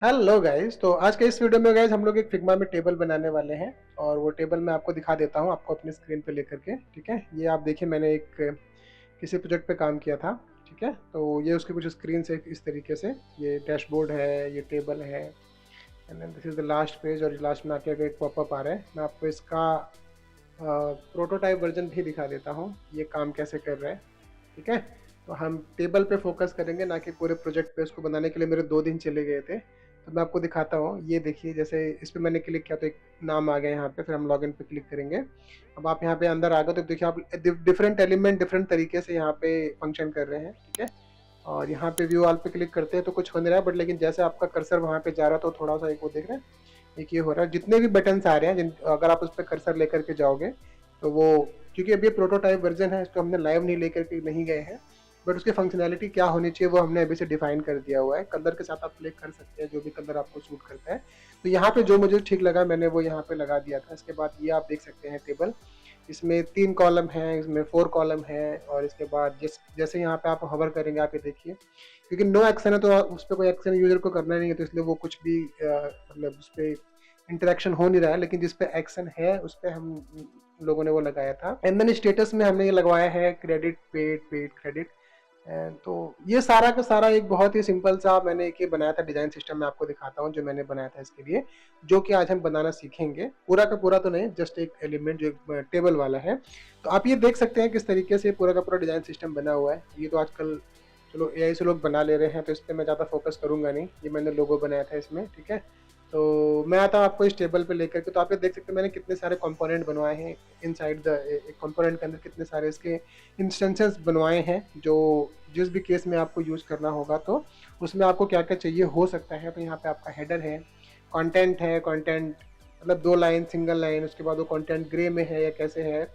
Hello guys. तो आज के इस वीडियो में गाइस हम लोग एक फिग्मा में टेबल बनाने वाले हैं और वो टेबल मैं आपको दिखा देता हूँ आपको अपनी स्क्रीन पे लेकर के। ठीक है, ये आप देखिए, मैंने एक किसी प्रोजेक्ट पे काम किया था। ठीक है, तो ये उसकी कुछ स्क्रीन से इस तरीके से ये डैशबोर्ड है, ये टेबल है, and then this is the last page और लास्ट में आके एक पॉपअप आ रहा है। मैं आपको इसका प्रोटोटाइप वर्जन भी दिखा देता हूँ ये काम कैसे कर रहा है। ठीक है, तो हम टेबल पे फोकस करेंगे ना कि पूरे प्रोजेक्ट पे। उसको बनाने के लिए मेरे 2 दिन चले गए थे, तो मैं आपको दिखाता हूँ। ये देखिए, जैसे इस पे मैंने क्लिक किया तो एक नाम आ गया यहाँ पे, फिर हम लॉगिन पे क्लिक करेंगे। अब आप यहाँ पे अंदर आ गए तो देखिए आप डिफरेंट एलिमेंट डिफरेंट तरीके से यहाँ पे फंक्शन कर रहे हैं। ठीक है, और यहाँ पे व्यू ऑल पे क्लिक करते हैं तो कुछ हो नहीं रहा है, बट लेकिन जैसे आपका कर्सर वहाँ पे जा रहा है तो थोड़ा सा एक वो देख रहे हैं, एक ये हो रहा है। जितने भी बटन्स आ रहे हैं अगर आप उस पर कर्सर लेकर के जाओगे तो वो, क्योंकि अभी प्रोटोटाइप वर्जन है, इसको हमने लाइव नहीं लेकर के नहीं गए हैं, बट उसकी फंक्शनैलिटी क्या होनी चाहिए वो हमने अभी से डिफाइन कर दिया हुआ है। कलर के साथ आप प्ले कर सकते हैं जो भी कलर आपको सूट करता है। तो यहाँ पे जो मुझे ठीक लगा मैंने वो यहाँ पे लगा दिया था। इसके बाद ये आप देख सकते हैं टेबल, इसमें 3 कॉलम हैं, इसमें 4 कॉलम है, और इसके बाद जैसे यहाँ पे आप हवर करेंगे, आप ये देखिए, क्योंकि नो एक्शन है तो उस पर कोई एक्शन यूजर को करना नहीं है, तो इसलिए वो कुछ भी मतलब उस पर इंटरेक्शन हो नहीं रहा है। लेकिन जिस पे एक्शन है उस पर हम लोगों ने वो लगाया था। एंड देन स्टेटस में हमने ये लगवाया है क्रेडिट पेड, पेड क्रेडिट। तो ये सारा का सारा एक बहुत ही सिंपल सा मैंने एक ये बनाया था डिजाइन सिस्टम। मैं आपको दिखाता हूँ जो मैंने बनाया था इसके लिए, जो कि आज हम बनाना सीखेंगे। पूरा का पूरा तो नहीं, जस्ट एक एलिमेंट जो टेबल वाला है। तो आप ये देख सकते हैं किस तरीके से पूरा का पूरा डिजाइन सिस्टम बना हुआ है। ये तो आजकल चलो एआई से लोग बना ले रहे हैं, तो इस पर मैं ज़्यादा फोकस करूंगा नहीं। ये मैंने लोगो बनाया था इसमें। ठीक है, तो मैं आता हूँ आपको इस टेबल पे लेकर के। तो आप ये देख सकते हैं मैंने कितने सारे कंपोनेंट बनवाए हैं इनसाइड द एक कंपोनेंट के अंदर, कितने सारे इसके इंस्टेंसेस बनवाए हैं, जो जिस भी केस में आपको यूज़ करना होगा तो उसमें आपको क्या क्या चाहिए हो सकता है। तो यहाँ पे आपका हेडर है, कंटेंट है, कंटेंट मतलब 2 लाइन, सिंगल लाइन, उसके बाद वो कंटेंट ग्रे में है या कैसे है,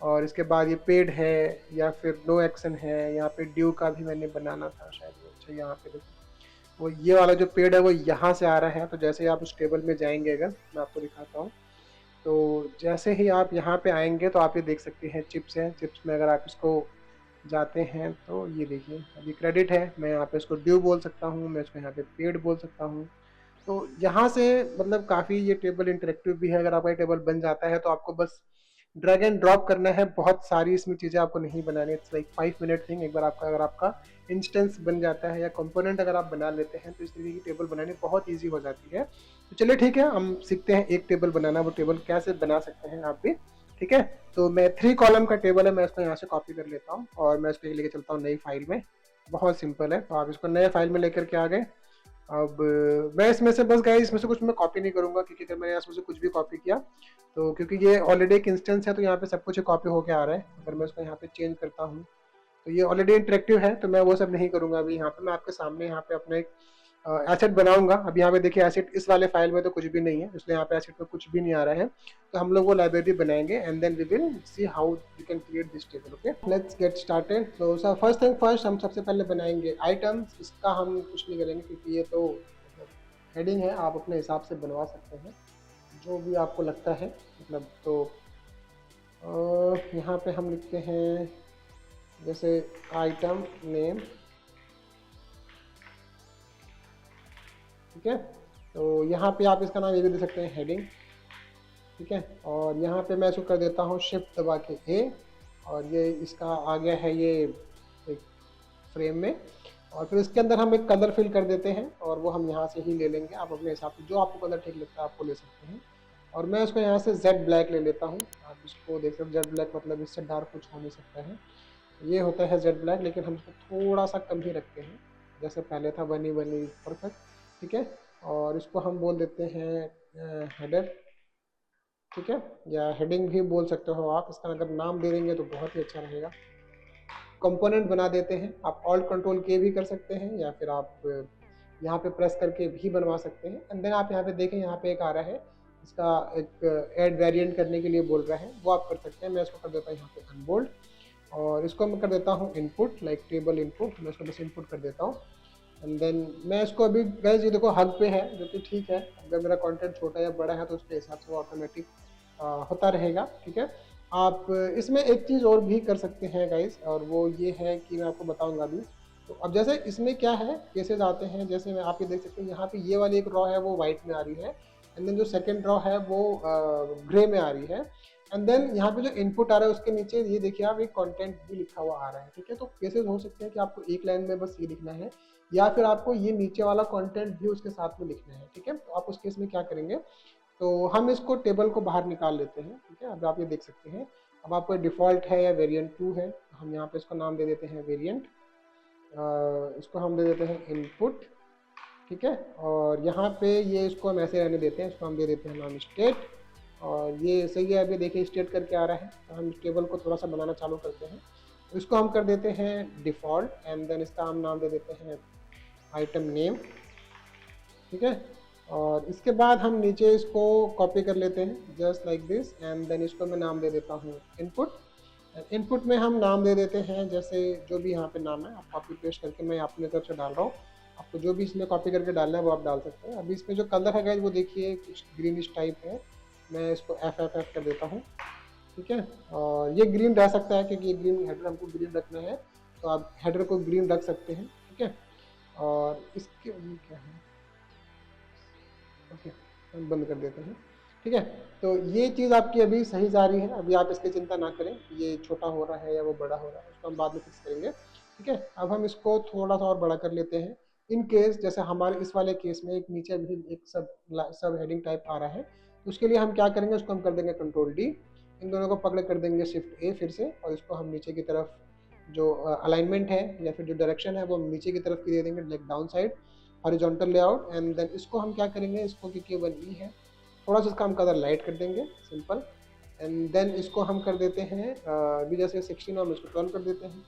और इसके बाद ये पेड है या फिर नो एक्शन है। यहाँ पे ड्यू का भी मैंने बनाना था शायद। अच्छा, यहाँ पे देखो वो ये वाला जो पेड़ है वो यहाँ से आ रहा है। तो जैसे ही आप उस टेबल में जाएंगे, अगर मैं आपको दिखाता हूँ, तो जैसे ही आप यहाँ पे आएंगे तो आप ये देख सकते हैं चिप्स हैं। चिप्स में अगर आप इसको जाते हैं तो ये देखिए, अभी क्रेडिट है, मैं यहाँ पे इसको ड्यू बोल सकता हूँ, मैं इसको यहाँ पे पेड बोल सकता हूँ। तो यहाँ से मतलब काफ़ी ये टेबल इंटरेक्टिव भी है। अगर आपका टेबल बन जाता है तो आपको बस ड्रैग एंड ड्रॉप करना है। बहुत सारी इसमें चीज़ें आपको नहीं बनानी। It's like 5 minute thing. एक बार आपका अगर आपका इंस्टेंस बन जाता है या कंपोनेंट अगर आप बना लेते हैं तो इस तरीके की टेबल बनानी बहुत ईजी हो जाती है। तो चलिए ठीक है, हम सीखते हैं एक टेबल बनाना। वो टेबल कैसे बना सकते हैं आप भी। ठीक है, तो मैं 3 कॉलम का टेबल है, मैं इसको यहाँ से कॉपी कर लेता हूँ और मैं इसको लेके चलता हूँ नई फाइल में। बहुत सिंपल है, तो आप इसको नए फाइल में लेकर के आ गए। अब मैं इसमें से बस गाइस, इसमें से कुछ मैं कॉपी नहीं करूंगा, क्योंकि अगर मैंने इसमें से कुछ भी कॉपी किया तो, क्योंकि ये ऑलरेडी एक इंस्टेंस है तो यहाँ पे सब कुछ कॉपी होके आ रहा है। अगर मैं इसको यहाँ पे चेंज करता हूँ तो ये ऑलरेडी इंटरेक्टिव है, तो मैं वो सब नहीं करूंगा अभी। यहाँ पे मैं आपके सामने यहाँ पे अपना एक एसेट बनाऊंगा। अब यहाँ पे देखिए एसेट इस वाले फाइल में तो कुछ भी नहीं है, इसलिए यहाँ पे एसेट में कुछ भी नहीं आ रहा है। तो हम लोग वो लाइब्रेरी बनाएंगे and then we will see how you can create this table. Okay, let's get started. तो फर्स्ट थिंग फर्स्ट, हम सबसे पहले बनाएंगे आइटम्स। इसका हम कुछ नहीं करेंगे क्योंकि ये तो हेडिंग है, आप अपने हिसाब से बनवा सकते हैं जो भी आपको लगता है। मतलब तो यहाँ पे हम लिखते हैं जैसे आइटम नेम। ठीक है, तो यहाँ पे आप इसका नाम ये भी दे सकते हैं हेडिंग। ठीक है, और यहाँ पे मैं इसको कर देता हूँ शिफ्ट दबा के ए, और ये इसका आ गया है ये एक फ्रेम में। और फिर इसके अंदर हम एक कलर फिल कर देते हैं और वो हम यहाँ से ही ले लेंगे। आप अपने हिसाब से जो आपको कलर ठीक लगता है आपको ले सकते हैं। और मैं इसको यहाँ से जेड ब्लैक ले लेता हूँ। आप इसको देख सकते हैं, जेड ब्लैक मतलब इससे डार्क कुछ हो नहीं सकता है। ये होता है जेड ब्लैक, लेकिन हम इसको थोड़ा सा कम ही रखते हैं, जैसे पहले था बनी बनी परफेक्ट। ठीक है, और इसको हम बोल देते हैं हेडर। ठीक है, या हेडिंग भी बोल सकते हो आप। इसका अगर नाम दे देंगे तो बहुत ही अच्छा रहेगा। कंपोनेंट बना देते हैं, आप ऑल्ट कंट्रोल के भी कर सकते हैं या फिर आप यहाँ पे प्रेस करके भी बनवा सकते हैं। एंड देन आप यहाँ पे देखें, यहाँ पे एक आ रहा है, इसका एक ऐड वेरिएंट करने के लिए बोल रहा है, वो आप कर सकते हैं। मैं इसको कर देता हूँ यहाँ पे अनबोल्ड, और इसको मैं कर देता हूँ इनपुट, लाइक टेबल इनपुट। मैं इसको बस इनपुट कर देता हूँ। एंड देन मैं इसको अभी गाइस ये देखो हग पे है, जो कि ठीक है। अगर मेरा कंटेंट छोटा या बड़ा है तो उसके हिसाब से वो ऑटोमेटिक होता रहेगा। ठीक है, आप इसमें एक चीज़ और भी कर सकते हैं गाइस, और वो ये है कि मैं आपको बताऊंगा अभी। तो अब जैसे इसमें क्या है, केसेस आते हैं, जैसे मैं आप ये देख सकते हैं यहाँ पे ये वाली एक रॉ है वो वाइट में आ रही है, एंड देन जो सेकंड रॉ है वो ग्रे में आ रही है, एंड देन यहाँ पे जो इनपुट आ रहा है उसके नीचे ये देखिए आप एक कंटेंट भी लिखा हुआ आ रहा है, ठीक है। तो केसेस हो सकते हैं कि आपको एक लाइन में बस ये लिखना है, या फिर आपको ये नीचे वाला कंटेंट भी उसके साथ में लिखना है, ठीक है। तो आप उस केस में क्या करेंगे, तो हम इसको टेबल को बाहर निकाल लेते हैं, ठीक है। अब आप ये देख सकते हैं, अब आपको डिफ़ॉल्ट है या वेरिएंट 2 है, तो हम यहाँ पे इसको नाम दे देते हैं वेरिएंट, इसको हम दे देते हैं इनपुट, ठीक है। और यहाँ पे ये इसको हम ऐसे रहने देते हैं, इसको हम दे देते हैं नाम स्टेट, और ये सही है। अभी देखिए स्टेट करके आ रहा है, तो हम टेबल को थोड़ा सा बनाना चालू करते हैं, तो इसको हम कर देते हैं डिफ़ॉल्ट, एंड देन इसका हम नाम दे देते हैं आइटम नेम, ठीक है। और इसके बाद हम नीचे इसको कॉपी कर लेते हैं just like this, and then इसको मैं नाम दे देता हूँ इनपुट। इनपुट में हम नाम दे देते हैं जैसे जो भी यहाँ पे नाम है, आप कॉपी पेस्ट करके मैं अपने तरफ से डाल रहा हूँ, आपको जो भी इसमें कॉपी करके डालना है वो आप डाल सकते हैं। अभी इसमें जो कलर है गाइस वो देखिए कुछ ग्रीनिश टाइप है, मैं इसको एफ कर देता हूँ, ठीक है। और ये ग्रीन रह सकता है क्योंकि ये ग्रीन हेडर हमको ग्रीन रखना है, तो आप हेडर को ग्रीन रख सकते हैं, ठीक है। और इसके ये क्या है, ओके हम बंद कर देते हैं, ठीक है। तो ये चीज़ आपकी अभी सही जा रही है, अभी आप इसकी चिंता ना करें ये छोटा हो रहा है या वो बड़ा हो रहा है, उसको हम बाद में फिक्स करेंगे, ठीक है। अब हम इसको थोड़ा सा और बड़ा कर लेते हैं। इन केस जैसे हमारे इस वाले केस में एक नीचे भी एक सब हेडिंग टाइप आ रहा है, तो उसके लिए हम क्या करेंगे, उसको हम कर देंगे कंट्रोल डी, इन दोनों को पकड़ कर देंगे शिफ्ट ए फिर से, और इसको हम नीचे की तरफ जो अलाइनमेंट है या फिर जो डायरेक्शन है वो हम नीचे की तरफ की दे देंगे, like down side horizontal layout. And then इसको हम क्या करेंगे, इसको क्योंकि 1E है थोड़ा सा इसका हम कलर लाइट कर देंगे, सिंपल। एंड देन इसको हम कर देते हैं अभी जैसे 16 हम इसको 12 कर देते हैं,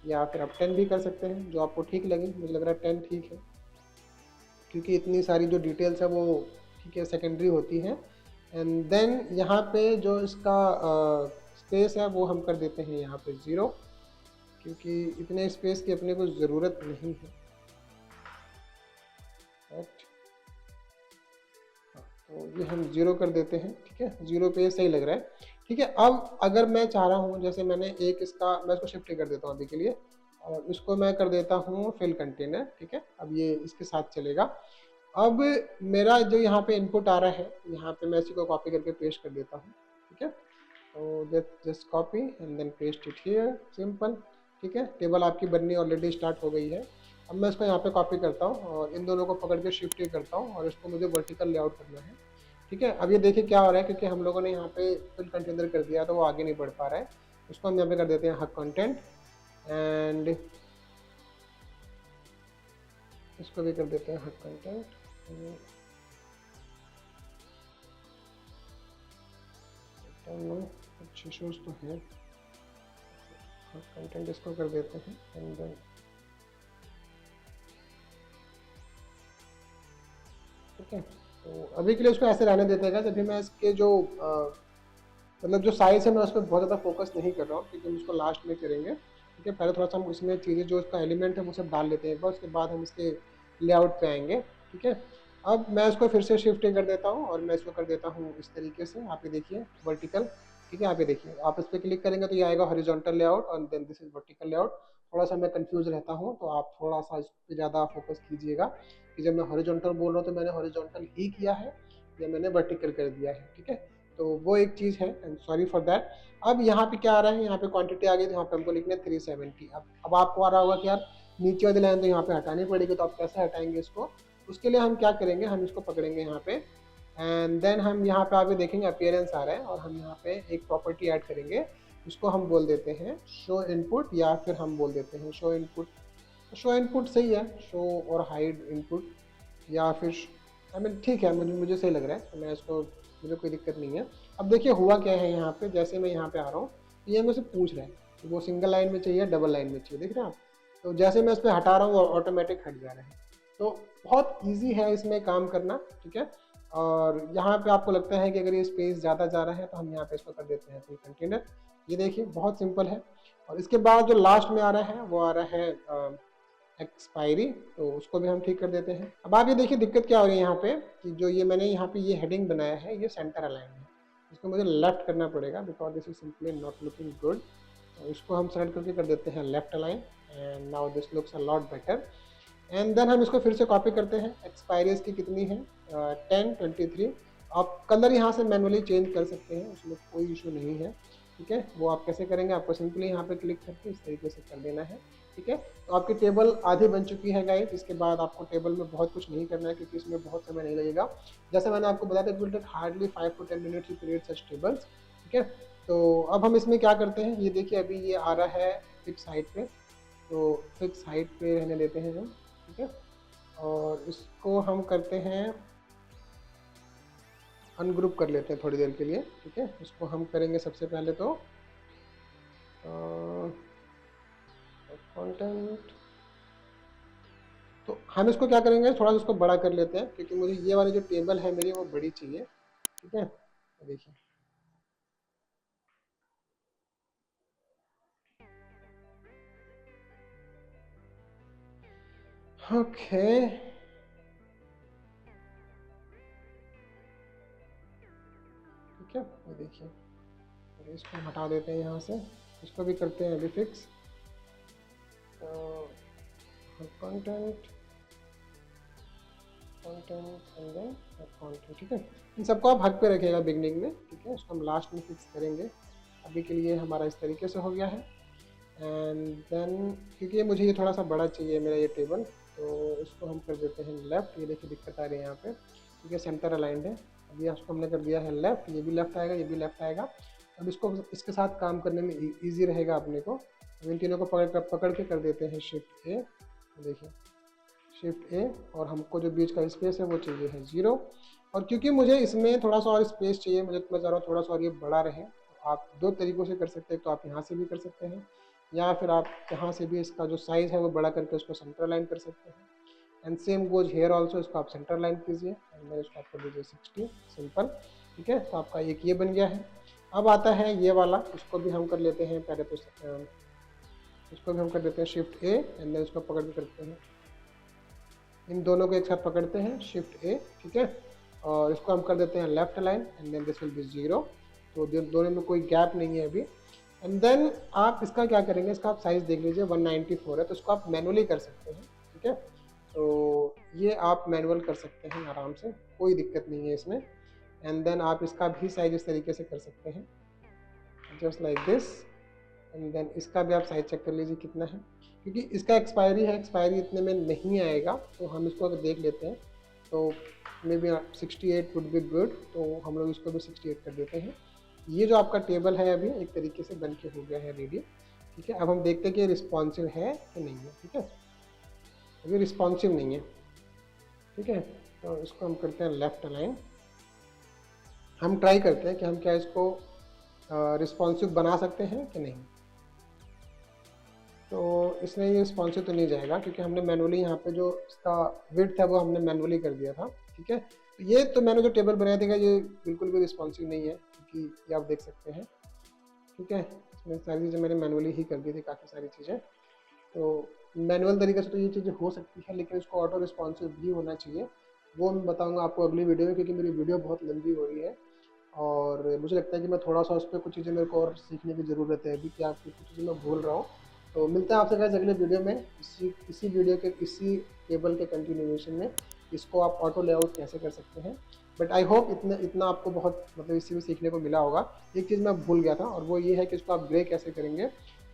या फिर आप 10 भी कर सकते हैं, जो आपको ठीक लगे। मुझे लग रहा है 10 ठीक है, क्योंकि इतनी सारी जो डिटेल्स है वो ठीक है सेकेंडरी होती है। एंड देन यहाँ पे जो इसका स्पेस है वो हम कर देते हैं यहाँ पे 0, क्योंकि इतने स्पेस की अपने को ज़रूरत नहीं है, राइट। तो ये हम 0 कर देते हैं, ठीक है। 0 पे सही लग रहा है, ठीक है। अब अगर मैं चाह रहा हूँ, जैसे मैंने एक इसका मैं इसको शिफ्ट कर देता हूँ अभी के लिए, और इसको मैं कर देता हूँ फिल कंटेनर, ठीक है। अब ये इसके साथ चलेगा। अब मेरा जो यहाँ पे इनपुट आ रहा है, यहाँ पे मैं इसी को कॉपी करके पेस्ट कर देता हूँ, ठीक है। तो just copy and then paste it here, simple, ठीक है। टेबल आपकी बननी ऑलरेडी स्टार्ट हो गई है। अब मैं इसको यहाँ पे कॉपी करता हूँ और इन दोनों को पकड़ के शिफ्ट ही करता हूँ, और इसको मुझे वर्टिकल लेआउट करना है, ठीक है। अब ये देखिए क्या हो रहा है, क्योंकि हम लोगों ने यहाँ पे फिल कंटेनर कर दिया तो वो आगे नहीं बढ़ पा रहा है। उसको हम यहाँ पे कर देते हैं हक कंटेंट, एंड इसको भी कर देते हैं हक कंटेंट, कुछ इश्यूज तो है, हक कंटेंट इसको कर देते हैं, एंड देन ठीक है। तो अभी के लिए उसको ऐसे रहने देते हैं। अभी मैं इसके जो मतलब जो साइज है मैं उस पर बहुत ज़्यादा फोकस नहीं कर रहा हूँ, क्योंकि हम उसको लास्ट में करेंगे, ठीक है। पहले थोड़ा सा हम इसमें चीज़ें जो इसका एलिमेंट है वो सब डाल लेते हैं, बस उसके बाद हम इसके लेआउट पे आएंगे, ठीक है। अब मैं इसको फिर से शिफ्ट कर देता हूँ और मैं इसको कर देता हूँ इस तरीके से, आप ये देखिए वर्टिकल, ठीक है। आप ये देखिए आप इस पर क्लिक करेंगे तो ये आएगा हॉरिजॉन्टल लेआउट, और then this is vertical layout. थोड़ा सा मैं कंफ्यूज रहता हूँ, तो आप थोड़ा सा इस पर ज़्यादा फोकस कीजिएगा कि जब मैं हॉरिजॉन्टल बोल रहा हूँ तो मैंने हॉरिजॉन्टल ही किया है या मैंने वर्टिकल कर दिया है, ठीक है। तो वो एक चीज़ है, एंड सॉरी फॉर दैट। अब यहाँ पे क्या आ रहा है, यहाँ पे क्वांटिटी आ गई, तो यहाँ पे हमको लिखना है 370। अब आपको आ रहा होगा कि यार नीचे वाली लाइन तो यहाँ पे हटानी पड़ेगी, तो आप कैसे हटाएंगे इसको। उसके लिए हम क्या करेंगे, हम इसको पकड़ेंगे यहाँ पे, एंड देन हम यहाँ पे आगे देखेंगे अपीयरेंस आ रहा है, और हम यहाँ पे एक प्रॉपर्टी ऐड करेंगे, उसको हम बोल देते हैं शो इनपुट, या फिर हम बोल देते हैं शो इनपुट। शो इनपुट सही है, शो और हाइड इनपुट, या फिर आई मीन ठीक है, मुझे सही लग रहा है, तो मैं इसको, मुझे कोई दिक्कत नहीं है। अब देखिए हुआ क्या है यहाँ पे, जैसे मैं यहाँ पे आ रहा हूँ ये मुझसे पूछ रहा है कि वो सिंगल लाइन में चाहिए डबल लाइन में चाहिए, देख रहे हैं आप। तो जैसे मैं इस पर हटा रहा हूँ वो ऑटोमेटिक हट जा रहा है। तो बहुत ईजी है इसमें काम करना, ठीक है। और यहाँ पे आपको लगता है कि अगर ये स्पेस ज़्यादा जा रहा है तो हम यहाँ पे इसको कर देते हैं फिल कंटेनर। ये देखिए बहुत सिंपल है। और इसके बाद जो लास्ट में आ रहा है वो आ रहा है एक्सपायरी, तो उसको भी हम ठीक कर देते हैं। अब आप ये देखिए दिक्कत क्या हो रही है यहाँ पे, कि जो ये मैंने यहाँ पे ये हेडिंग बनाया है ये सेंटर अलाइन है, इसको मुझे लेफ्ट करना पड़ेगा because this is simply not looking good. इसको हम सेलेक्ट करके कर देते हैं left align, and now this looks a lot better. And then हम इसको फिर से कॉपी करते हैं। एक्सपायरी इसकी कितनी है, 1023। आप कलर यहाँ से मैनुअली चेंज कर सकते हैं, उसमें कोई इशू नहीं है, ठीक है। वो आप कैसे करेंगे, आपको सिंपली यहाँ पे क्लिक करके इस तरीके से कर देना है, ठीक है। तो आपकी टेबल आधी बन चुकी है गाइस। इसके बाद आपको टेबल में बहुत कुछ नहीं करना है, क्योंकि इसमें बहुत समय नहीं लगेगा। जैसे मैंने आपको बताया था, it will take hardly 5 to 10 minutes to create such tables, ठीक है। तो अब हम इसमें क्या करते हैं, ये देखिए अभी ये आ रहा है फिक्स हाइट पे, तो फिक्स हाइट पे रहने देते हैं हम, ठीक है। और इसको हम करते हैं अनग्रुप कर लेते हैं थोड़ी देर के लिए, ठीक है। इसको हम करेंगे सबसे पहले तो कंटेंट, तो हम इसको क्या करेंगे, थोड़ा सा उसको बड़ा कर लेते हैं, क्योंकि मुझे ये वाली जो टेबल है मेरी वो बड़ी चाहिए, ठीक है। देखिए ओके, ठीक है। ये देखिए, इसको हटा देते हैं यहाँ से, इसको भी करते हैं अभी fix. Content content and then content, ठीक है। इन सबको आप हक पे रखिएगा बिगनिंग में, ठीक है। उसको हम लास्ट में फिक्स करेंगे। अभी के लिए हमारा इस तरीके से हो गया है। एंड देन क्योंकि मुझे ये थोड़ा सा बड़ा चाहिए मेरा ये टेबल, तो इसको हम कर देते हैं लेफ़्ट। ये देखिए दिक्कत आ रही है यहाँ पे, ठीक है, सेंटर अलाइंड है। अभी इसको हमने कर दिया है लेफ़्ट, ये भी लेफ़्ट आएगा, ये भी लेफ़्ट आएगा। अब इसको इसके साथ काम करने में ईजी रहेगा अपने को। अब इन तीनों को पकड़ के कर देते हैं शिफ्ट ए। देखिए शिफ्ट ए, और हमको जो बीच का स्पेस है वो चाहिए है 0। और क्योंकि मुझे इसमें थोड़ा सा और स्पेस चाहिए, मुझे मैं चाह रहा हूँ थोड़ा सा और ये बड़ा रहे, तो आप दो तरीक़ों से कर सकते हैं। तो आप यहाँ से भी कर सकते हैं, या फिर आप यहाँ से भी इसका जो साइज़ है वो बड़ा करके उसको सेंटर लाइन कर सकते हैं। And same goes here also, इसको आप सेंटर लाइन कीजिए, एंड मैं इसको आप कर दीजिए 60, सिंपल, ठीक है। तो आपका एक ये बन गया है। अब आता है ये वाला, इसको भी हम कर लेते हैं पहले तो, इसको भी हम कर देते हैं शिफ्ट ए, एंड देन इसको पकड़ के करते हैं, इन दोनों को एक साथ पकड़ते हैं शिफ्ट ए, ठीक है। और इसको हम कर देते हैं left line, and then this will be 0। तो दोनों में कोई गैप नहीं है अभी। एंड देन आप इसका क्या करेंगे, इसका आप साइज़ देख लीजिए 194 है, तो इसको आप मैनुअली कर सकते हैं, ठीक है। तो ये आप मैनुअल कर सकते हैं आराम से, कोई दिक्कत नहीं है इसमें। एंड देन आप इसका भी साइज इस तरीके से कर सकते हैं, just like this. And then इसका भी आप साइज चेक कर लीजिए कितना है, क्योंकि इसका एक्सपायरी है, एक्सपायरी इतने में नहीं आएगा। तो हम इसको अगर देख लेते हैं, तो may be 68 would be good, तो हम लोग इसको भी 68 कर देते हैं। ये जो आपका टेबल है अभी एक तरीके से बन के हो गया है रेडी, ठीक है। अब हम देखते हैं कि रिस्पॉन्सिव है कि नहीं है, ठीक है। अभी रिस्पॉन्सिव नहीं है, ठीक है। तो इसको हम करते हैं लेफ्ट अलाइन। हम ट्राई करते हैं कि हम क्या इसको रिस्पॉन्सिव बना सकते हैं कि नहीं। तो इसमें ये रिस्पॉन्सिव तो नहीं जाएगा, क्योंकि हमने मैनुअली यहाँ पे जो इसका विड्थ है वो हमने मैनुअली कर दिया था, ठीक है। तो ये तो मैंने जो टेबल बनाया था ये बिल्कुल भी रिस्पॉन्सिव नहीं है, क्योंकि ये आप देख सकते हैं, ठीक है। इसमें सारी चीज़ें मैंने मैनुअली ही कर दी थी, काफ़ी सारी चीज़ें। तो मैनुअल तरीके से तो ये चीज़ें हो सकती है, लेकिन इसको ऑटो रिस्पॉन्सिव भी होना चाहिए। वो मैं बताऊँगा आपको अगली वीडियो में, क्योंकि मेरी वीडियो बहुत लंबी हो रही है, और मुझे लगता है कि मैं थोड़ा सा उस पर कुछ चीज़ें मेरे को और सीखने की ज़रूरत है अभी, कि आपकी कुछ चीज़ें मैं भूल रहा हूँ। तो मिलते हैं आपसे गाइस अगले वीडियो में, इसी वीडियो के इसी टेबल के कंटिन्यूएशन में, इसको आप ऑटो लेआउट कैसे कर सकते हैं। बट आई होप इतना आपको बहुत मतलब इसी में सीखने को मिला होगा। एक चीज़ मैं भूल गया था, और वो ये है कि इसको आप ग्रे कैसे करेंगे।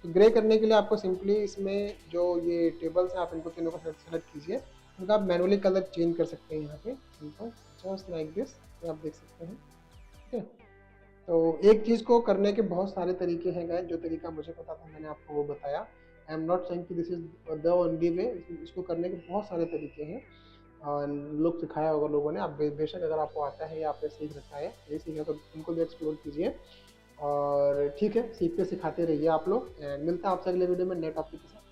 तो ग्रे करने के लिए आपको सिंपली इसमें जो ये टेबल्स हैं आप इनको तीनों को सेलेक्ट कीजिए, उनका आप मैनुअली कलर चेंज कर सकते हैं यहाँ पे, सिंपल जस्ट लाइक दिस, आप देख सकते हैं, ठीक है। तो एक चीज़ को करने के बहुत सारे तरीके हैं गाइस, जो तरीका मुझे पता था मैंने आपको वो बताया। आई एम नॉट सेइंग कि this is the only way, इसको करने के बहुत सारे तरीके हैं, और लोग सिखाया होगा लोगों ने। आप बेशक अगर आपको आता है या आपने सीख रखा है, नहीं सीखा तो उनको भी एक्सप्लोर कीजिए, और ठीक है, सीखते सिखाते रहिए आप लोग। मिलता है आपसे अगले वीडियो में नए टॉपिक के साथ।